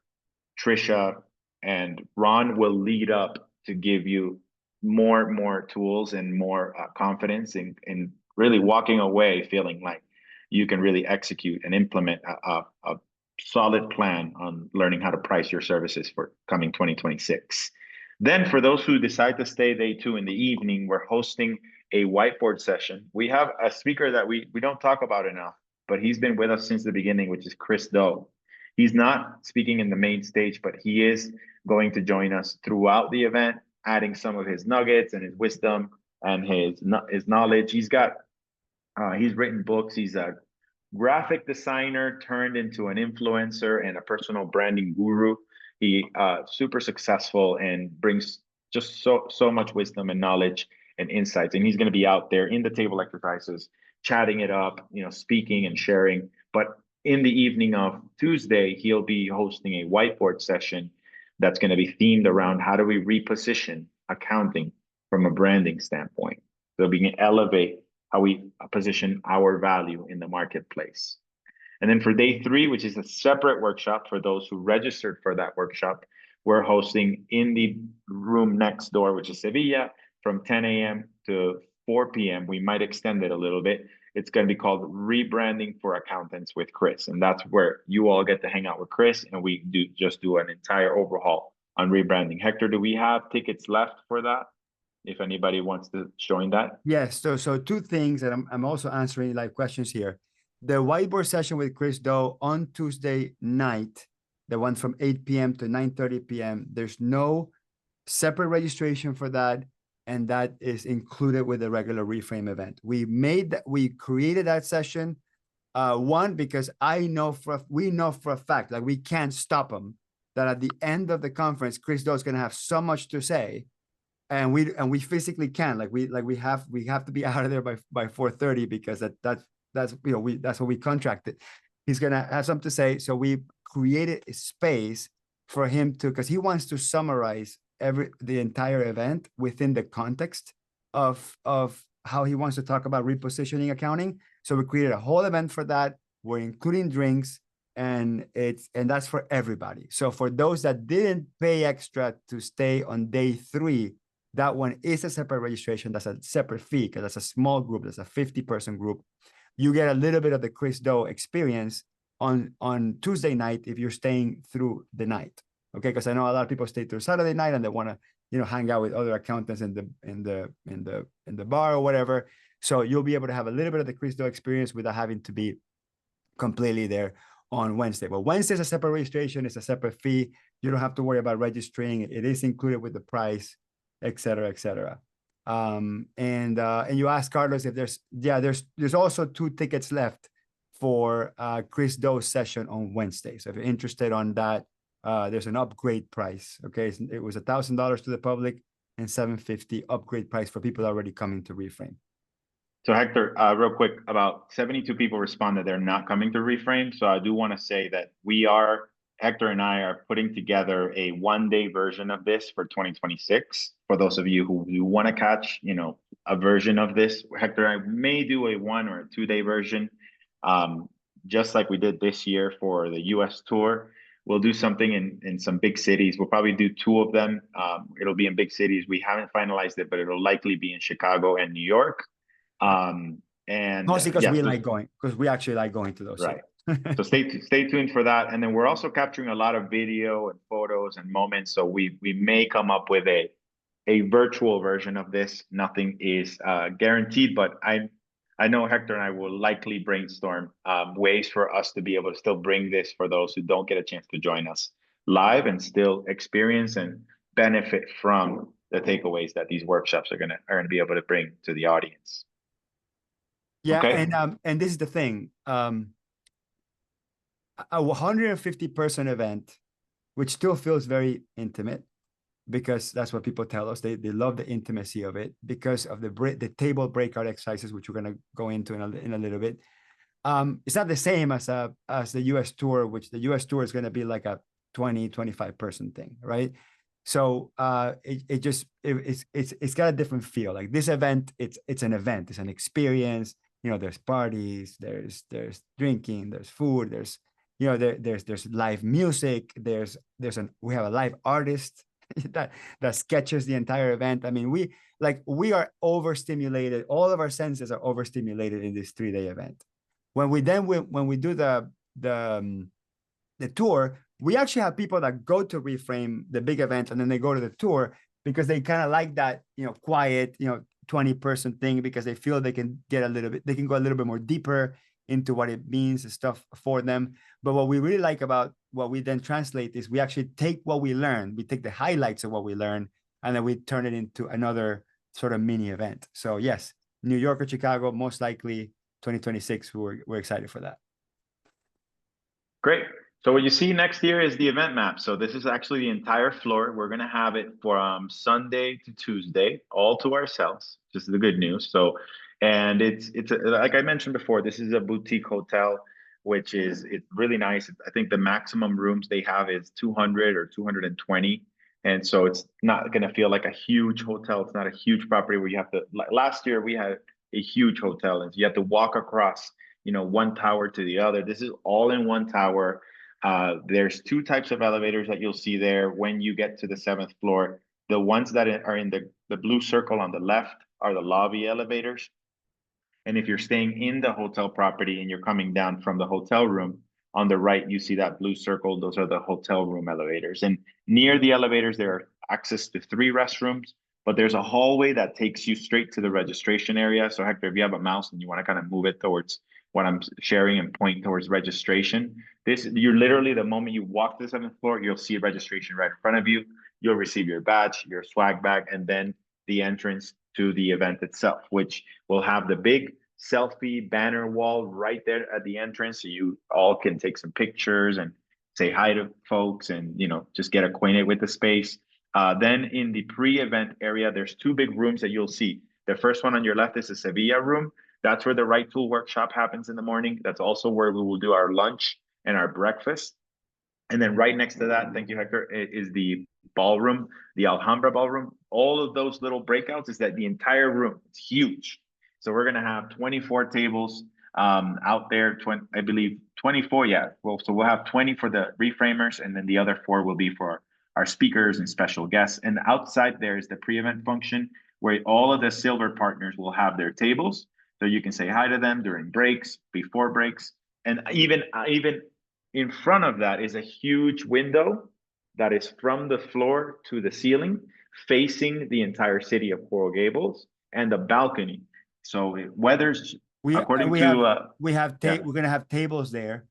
S2: Trisha, and Ron will lead up to give you more tools and more confidence in really walking away feeling like you can really execute and implement a solid plan on learning how to price your services for coming 2026. Then for those who decide to stay day two in the evening, we're hosting a whiteboard session. We have a speaker that we don't talk about enough, but he's been with us since the beginning, which is Chris Do. He's not speaking in the main stage, but he is going to join us throughout the event, adding some of his nuggets and his wisdom and his knowledge. He's written books. He's a graphic designer turned into an influencer and a personal branding guru. He super successful and brings just so much wisdom and knowledge and insights. And he's going to be out there in the table exercises, chatting it up, you know, speaking and sharing. But in the evening of Tuesday, he'll be hosting a whiteboard session that's going to be themed around how do we reposition accounting from a branding standpoint. So we can elevate how we position our value in the marketplace. And then for day three, which is a separate workshop for those who registered for that workshop, we're hosting in the room next door, which is Sevilla, from 10 a.m. to 4 p.m. We might extend it a little bit. It's going to be called Rebranding for Accountants with Chris. And that's where you all get to hang out with Chris and we do an entire overhaul on rebranding. Hector, do we have tickets left for that? If anybody wants to join that?
S1: Yes. So two things, and I'm also answering live questions here. The whiteboard session with Chris Do on Tuesday night, the one from 8 p.m. to 9:30 p.m. There's no separate registration for that, and that is included with the regular Reframe event. We created that session, one, because we know for a fact, like we can't stop him, that at the end of the conference, Chris Do is going to have so much to say, and we physically can't. We have to be out of there by 4:30 because that's that's what we contracted. He's gonna have something to say, so we created a space for him to, because he wants to summarize the entire event within the context of how he wants to talk about repositioning accounting. So we created a whole event for that. We're including drinks, and that's for everybody. So for those that didn't pay extra to stay on day three, that one is a separate registration. That's a separate fee because that's a small group. That's a 50-person group. You get a little bit of the Chris Do experience on Tuesday night if you're staying through the night. Okay, because I know a lot of people stay through Saturday night and they want to, hang out with other accountants in the bar or whatever. So you'll be able to have a little bit of the Chris Do experience without having to be completely there on Wednesday. But Wednesday is a separate registration. It's a separate fee. You don't have to worry about registering. It is included with the price, et cetera, et cetera. And you asked Carlos if there's also 2 tickets left for Chris Do's session on Wednesday. So if you're interested on that, there's an upgrade price. Okay, it was $1,000 to the public and $750 upgrade price for people already coming to Reframe.
S2: So Hector, real quick, about 72 people responded they're not coming to Reframe. So I do want to say that Hector and I are putting together a 1-day version of this for 2026. For those of you who want to catch, a version of this, Hector, I may do a 1 or a 2-day version, just like we did this year for the US tour. We'll do something in some big cities. We'll probably do 2 of them. It'll be in big cities. We haven't finalized it, but it'll likely be in Chicago and New York. And
S1: Mostly because
S2: yes,
S1: we like going, because we actually like going to those.
S2: right.
S1: Yeah.
S2: So stay tuned for that. And then we're also capturing a lot of video and photos and moments. So we may come up with a virtual version of this. Nothing is guaranteed, but I know Hector and I will likely brainstorm ways for us to be able to still bring this for those who don't get a chance to join us live and still experience and benefit from the takeaways that these workshops are gonna be able to bring to the audience.
S1: Yeah,
S2: Okay.
S1: and this is the thing. A 150 person event, which still feels very intimate, because that's what people tell us. They love the intimacy of it because of the table breakout exercises, which we're going to go into in a little bit. It's not the same as the US tour, which the US tour is going to be like a 20-25 person thing, right? So it's got a different feel. Like this event, it's an event, it's an experience. You know, there's parties, there's drinking, there's food, there's there's live music, we have a live artist that sketches the entire event. I mean, we are overstimulated. All of our senses are overstimulated in this 3-day event. When we do the tour, we actually have people that go to Reframe, the big event, and then they go to the tour because they kind of like that, quiet, 20-person thing, because they feel they can go a little bit more deeper into what it means and stuff for them. But what we really like about what we then translate is we actually take what we learn, we take the highlights of what we learn, and then we turn it into another sort of mini event. So yes, New York or Chicago, most likely 2026. We're excited for that.
S2: Great. So what you see next year is the event map. So this is actually the entire floor. We're going to have it from Sunday to Tuesday, all to ourselves. This is the good news. So, and like I mentioned before, this is a boutique hotel, which it's really nice. I think the maximum rooms they have is 200 or 220. And so it's not going to feel like a huge hotel. It's not a huge property where you have to, last year we had a huge hotel and you have to walk across, one tower to the other. This is all in one tower. There's 2 types of elevators that you'll see there when you get to the 7th floor. The ones that are in the blue circle on the left are the lobby elevators. And if you're staying in the hotel property and you're coming down from the hotel room, on the right, you see that blue circle. Those are the hotel room elevators. And near the elevators, there are access to 3 restrooms, but there's a hallway that takes you straight to the registration area. So Hector, if you have a mouse and you want to kind of move it towards what I'm sharing and point towards registration, you're literally, the moment you walk to the 7th floor, you'll see registration right in front of you. You'll receive your badge, your swag bag, and then the entrance to the event itself, which will have the big selfie banner wall right there at the entrance. So you all can take some pictures and say hi to folks and, just get acquainted with the space. Then in the pre-event area, there's 2 big rooms that you'll see. The first one on your left is the Sevilla room. That's where the Right Tool workshop happens in the morning. That's also where we will do our lunch and our breakfast. And then right next to that, thank you, Hector, is the ballroom, the Alhambra ballroom. All of those little breakouts is that the entire room, it's huge. So we're going to have 24 tables out there, I believe 24. Yeah. Well, so we'll have 20 for the reframers, and then the other 4 will be for our speakers and special guests. And outside there is the pre-event function where all of the silver partners will have their tables. So you can say hi to them during breaks, before breaks, and even in front of that is a huge window that is from the floor to the ceiling, facing the entire city of Coral Gables, and the balcony. So weather's according to
S1: we're gonna have tables there.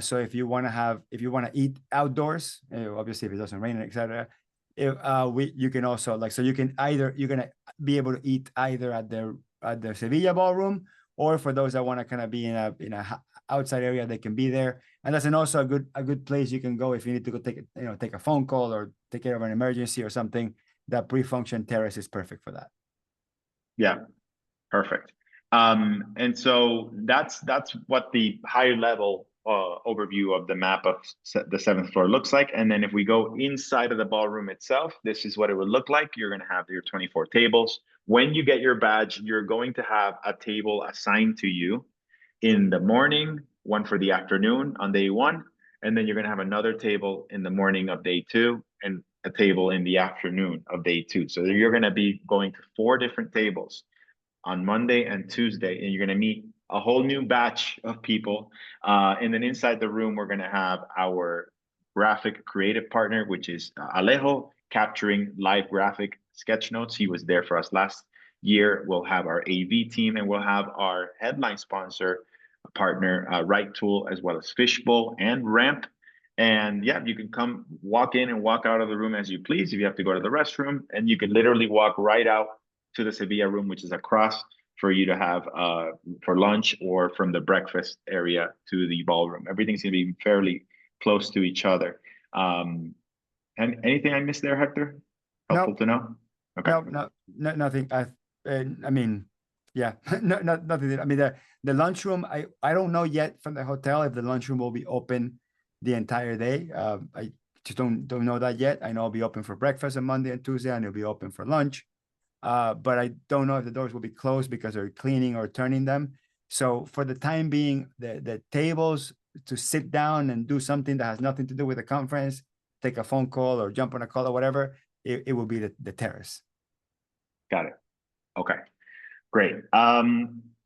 S1: So if you want to eat outdoors, obviously if it doesn't rain, etc. You can also you're gonna be able to eat either at the Sevilla ballroom, or for those that want to kind of be in a outside area, they can be there. And that's also a good place you can go if you need to go take a phone call or take care of an emergency or something. That pre-function terrace is perfect for that.
S2: Yeah, perfect. And so that's what the high level overview of the map of the 7th floor looks like. And then if we go inside of the ballroom itself, this is what it would look like. You're going to have your 24 tables. When you get your badge, you're going to have a table assigned to you in the morning, one for the afternoon on day 1, and then you're going to have another table in the morning of day 2 and a table in the afternoon of day 2. So you're going to be going to 4 different tables on Monday and Tuesday, and you're going to meet a whole new batch of people. And then inside the room, we're going to have our graphic creative partner, which is Alejo, capturing live graphic sketch notes. He was there for us last year. We'll have our AV team, and we'll have our headline sponsor partner, Right Tool, as well as Fishbowl and Ramp. And yeah, you can come walk in and walk out of the room as you please. If you have to go to the restroom, and you can literally walk right out to the Sevilla room, which is across, for you to have for lunch, or from the breakfast area to the ballroom. Everything's gonna be fairly close to each other. And anything I missed there, Hector? Helpful
S1: No,
S2: to know? Okay.
S1: no, nothing. I mean, yeah, nothing. I mean, the lunchroom, I don't know yet from the hotel if the lunchroom will be open the entire day. I just don't know that yet. I know it'll be open for breakfast on Monday and Tuesday, and it'll be open for lunch. But I don't know if the doors will be closed because they're cleaning or turning them. So for the time being, the tables to sit down and do something that has nothing to do with the conference, take a phone call or jump on a call or whatever, it will be the terrace.
S2: Got it. Okay, great.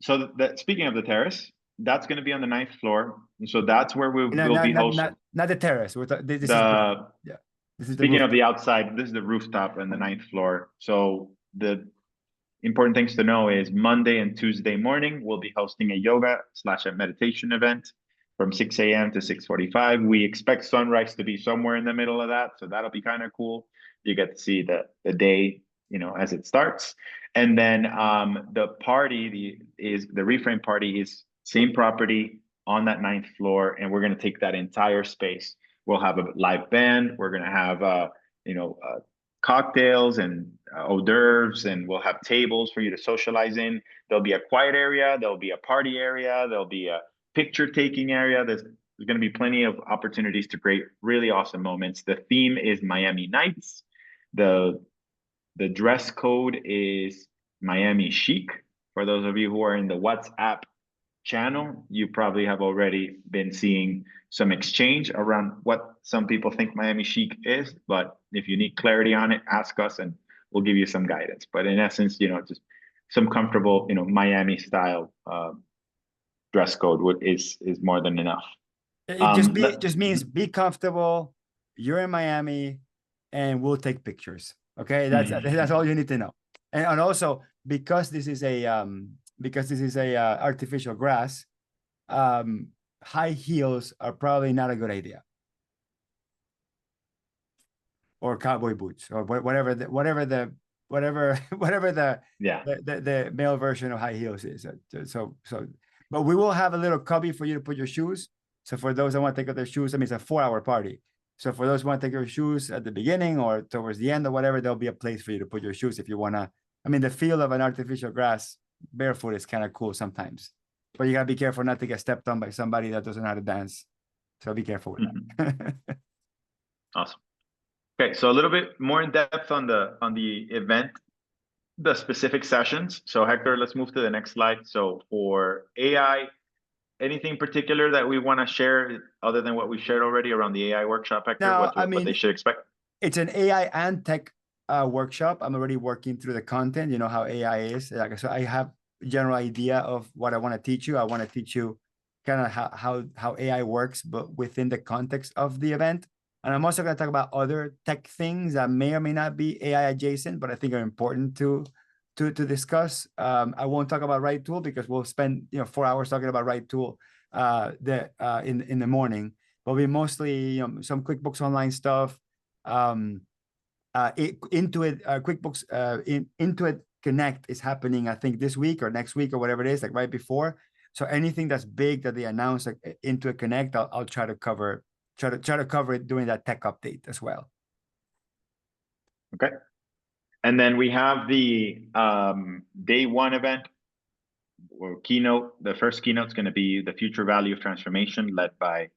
S2: So speaking of the terrace, that's going to be on the 9th floor. So that's where we will be hosting.
S1: Not the terrace. This is
S2: The
S1: yeah. This is the
S2: Speaking of
S1: rooftop.
S2: the outside, this is the rooftop and the 9th floor. So the important things to know is Monday and Tuesday morning, we'll be hosting a yoga / a meditation event from 6 a.m. to 6:45. We expect sunrise to be somewhere in the middle of that, so that'll be kind of cool. You get to see the day, as it starts. And then the party, the Reframe party, is same property on that 9th floor, and we're going to take that entire space. We'll have a live band. We're going to have cocktails and hors d'oeuvres, and we'll have tables for you to socialize in. There'll be a quiet area, there'll be a party area, there'll be a picture taking area. There's going to be plenty of opportunities to create really awesome moments. The theme is Miami Nights. The dress code is Miami chic. For those of you who are in the WhatsApp channel, you probably have already been seeing some exchange around what some people think Miami chic is. But if you need clarity on it, ask us and we'll give you some guidance. But in essence, just some comfortable, Miami style dress code is more than enough.
S1: It just means be comfortable. You're in Miami, and we'll take pictures. Okay, that's all you need to know. And also, because this is a artificial grass, high heels are probably not a good idea, or cowboy boots, or whatever the
S2: Yeah.
S1: the male version of high heels is. So, but we will have a little cubby for you to put your shoes. So for those that want to take out their shoes, I mean, it's a 4-hour party. So for those who want to take your shoes at the beginning or towards the end or whatever, there'll be a place for you to put your shoes if you want to. I mean, the feel of an artificial grass barefoot is kind of cool sometimes, but you got to be careful not to get stepped on by somebody that doesn't know how to dance. So be careful with that.
S2: Awesome. Okay, so a little bit more in depth on the event, the specific sessions. So Hector, let's move to the next slide. So for AI, anything particular that we want to share other than what we shared already around the AI workshop, Hector?
S1: Now,
S2: What they should expect?
S1: It's an AI and tech workshop. I'm already working through the content. You know how AI is. So I have a general idea of what I want to teach you. I want to teach you kind of how AI works, but within the context of the event. And I'm also going to talk about other tech things that may or may not be AI adjacent, but I think are important to discuss. I won't talk about Right Tool because we'll spend 4 hours talking about Right Tool in the morning. But we mostly some QuickBooks Online stuff. Intuit QuickBooks Intuit Connect is happening, I think, this week or next week or whatever it is, like right before. So anything that's big that they announce, like Intuit Connect, I'll try to cover it during that tech update as well.
S2: Okay. And then we have the day one event or keynote. The first keynote is going to be the future value of transformation, led by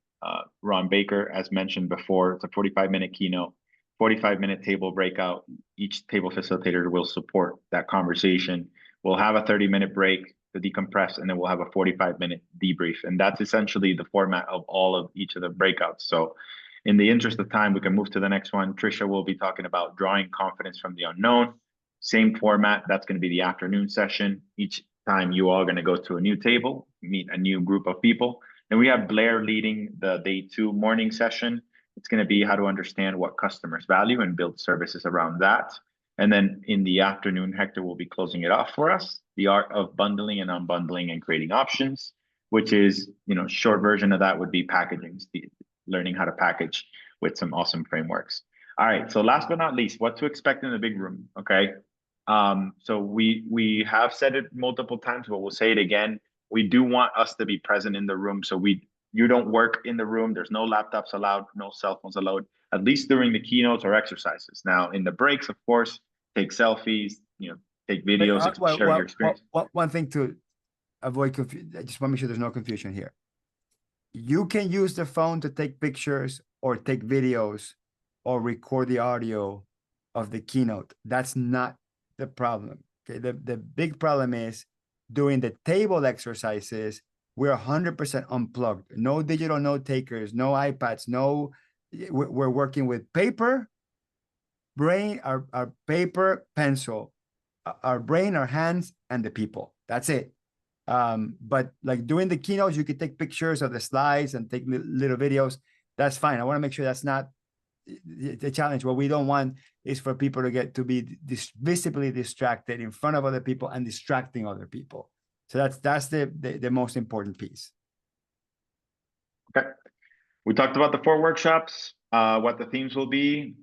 S2: Ron Baker, as mentioned before. It's a 45-minute keynote, 45-minute table breakout. Each table facilitator will support that conversation. We'll have a 30-minute break to decompress, and then we'll have a 45-minute debrief. And that's essentially the format of each of the breakouts. So in the interest of time, we can move to the next one. Trisha will be talking about drawing confidence from the unknown. Same format. That's going to be the afternoon session. Each time you all going to go to a new table, meet a new group of people. And we have Blair leading the day 2 morning session. It's going to be how to understand what customers value and build services around that. And then in the afternoon, Hector will be closing it off for us, the art of bundling and unbundling and creating options, which is, short version of that would be packaging, learning how to package with some awesome frameworks. All right, so last but not least, what to expect in the big room, okay? So we have said it multiple times, but we'll say it again. We do want us to be present in the room. So you don't work in the room. There's no laptops allowed, no cell phones allowed, at least during the keynotes or exercises. Now, in the breaks, of course, take selfies, take videos, share your experience.
S1: One thing to avoid confusion, I just want to make sure there's no confusion here. You can use the phone to take pictures or take videos or record the audio of the keynote. That's not the problem. Okay, the big problem is during the table exercises, we're 100% unplugged. No digital note takers, no iPads, we're working with paper, brain, our paper, pencil, our brain, our hands, and the people. That's it. But like doing the keynotes, you could take pictures of the slides and take little videos. That's fine. I want to make sure that's not the challenge. What we don't want is for people to be visibly distracted in front of other people and distracting other people. So that's the most important piece.
S2: Okay. We talked about the 4 workshops, what the themes will be.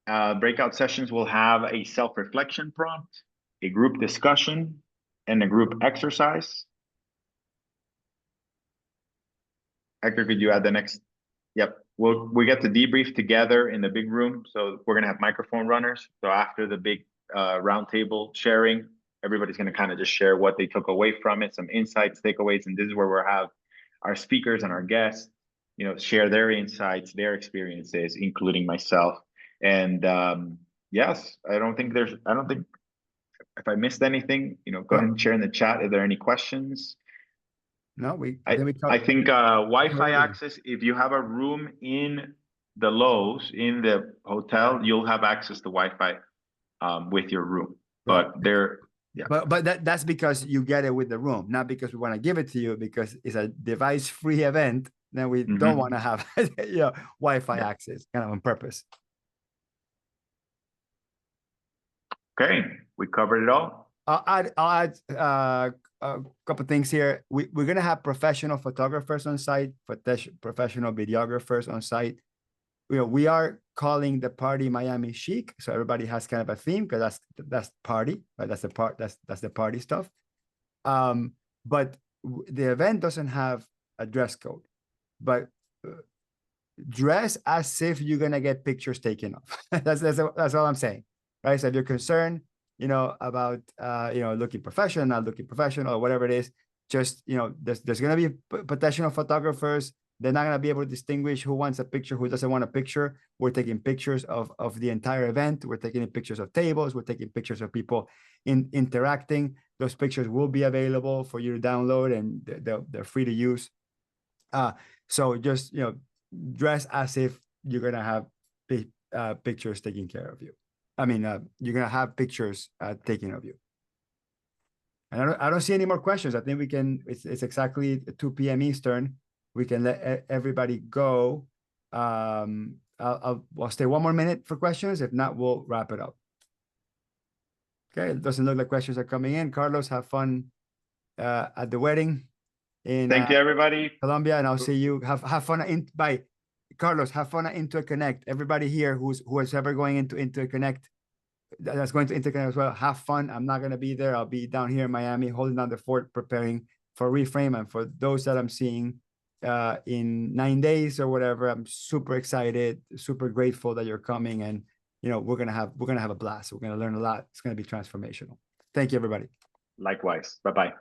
S2: Breakout sessions will have a self-reflection prompt, a group discussion, and a group exercise. Hector, could you add the next? Yep. We get to debrief together in the big room. So we're going to have microphone runners. So after the big roundtable sharing, everybody's going to kind of just share what they took away from it, some insights, takeaways. And this is where we'll have our speakers and our guests, share their insights, their experiences, including myself. And yes, I don't think if I missed anything, go ahead and share in the chat. Are there any questions?
S1: No,
S2: I think Wi-Fi access, if you have a room in the Lowe's, in the hotel, you'll have access to Wi-Fi with your room. Right. But yeah.
S1: But that's because you get it with the room, not because we want to give it to you, because it's a device-free event. Then we don't want to have Wi-Fi access, kind of on purpose.
S2: Okay, we covered it all.
S1: I'll add a couple things here. We're going to have professional photographers on site, professional videographers on site. We are calling the party Miami Chic, so everybody has kind of a theme, because that's party, right? That's the party stuff. But the event doesn't have a dress code, but dress as if you're gonna get pictures taken off. that's all I'm saying, right? So if you're concerned, about looking professional, not looking professional, or whatever it is, just there's gonna be professional photographers. They're not gonna be able to distinguish who wants a picture, who doesn't want a picture. We're taking pictures of the entire event. We're taking pictures of tables. We're taking pictures of people interacting. Those pictures will be available for you to download, and they're free to use. So just dress as if you're gonna have pictures taken care of you. I mean, you're gonna have pictures taken of you. And I don't see any more questions. I think we can. It's exactly 2 p.m. Eastern. We can let everybody go. I'll stay one more minute for questions. If not, we'll wrap it up. Okay, it doesn't look like questions are coming in. Carlos, have fun at the wedding in
S2: Thank you, everybody.
S1: Colombia, and I'll see you. Have fun bye. Carlos, have fun at Interconnect. Everybody here who is ever going into Interconnect, that's going to Interconnect as well, have fun. I'm not going to be there. I'll be down here in Miami holding down the fort, preparing for Reframe. And for those that I'm seeing in 9 days or whatever, I'm super excited, super grateful that you're coming. And we're gonna have a blast. We're gonna learn a lot. It's gonna be transformational. Thank you, everybody.
S2: Likewise. Bye-bye.